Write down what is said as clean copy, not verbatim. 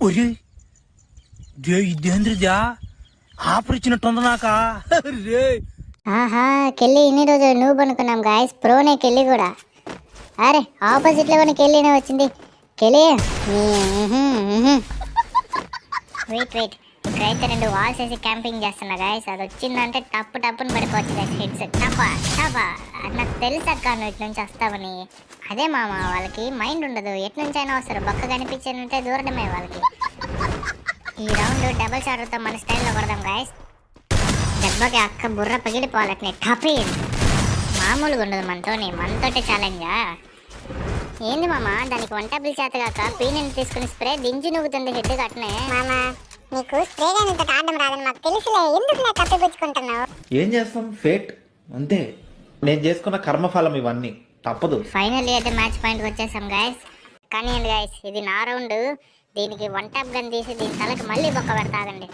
ఒరే ఇదేంద్రిదా ఆఫర్ ఇచ్చినట్టుంది నాక రే. ఆహా కెళ్ళి ఇన్ని రోజులు నువ్వు అనుకున్నాం గాయస్, ప్రోనే కెళ్ళి కూడా. అరే ఆపోజిట్లో కూడా కెళ్ళినే వచ్చింది. కెళ్ళి వెయిట్ ఇక్కడైతే 2 వాల్స్ వేసి క్యాంపింగ్ చేస్తున్నా గాయస్. అది వచ్చిందంటే టప్పుని పడిపోవచ్చు గాయస్. హెడ్స్ టపా నాకు తెలుసు అక్క నువ్వు ఇటు నుంచి వస్తావని. అదే మామ, వాళ్ళకి మైండ్ ఉండదు, ఎటు నుంచి అయినా వస్తారు. బక్క కనిపించానంటే దూరడమే వాళ్ళకి. ఈ రౌండ్ డబుల్ షాటర్తో మన స్టైల్లో కొడదాం గాయస్. దెబ్బకి అక్క బుర్ర పగిలిపోవాలట్నే టపీ. మామూలుగా ఉండదు మనతోటే ఛాలెంజా. ఏంది మామ, దానికి వంటబుల్ చేత కాక పీనెని తీసుకుని స్ప్రే దించి నూగుతుంది హెడ్ కట్నే. మామ నీకు స్ప్రే గానింత ఆడడం రాదని మాకు తెలుసులే, ఎందుకు నాకు కప్పిపుచ్చుకుంటున్నావు? ఏం చేస్తాం, ఫేట్ అంతే. నేను చేసుకున్న కర్మఫలం ఇవన్నీ, తప్పదు. ఫైనల్లీ అయితే మ్యాచ్ పాయింట్కి వచ్చేసాం గాయస్. కానీ గాయస్ ఇది నా రౌండ్. దీనికి వన్ టాప్ గన్ తీసి దీని తలకి మళ్ళీ బొక్క పెడతాదండి.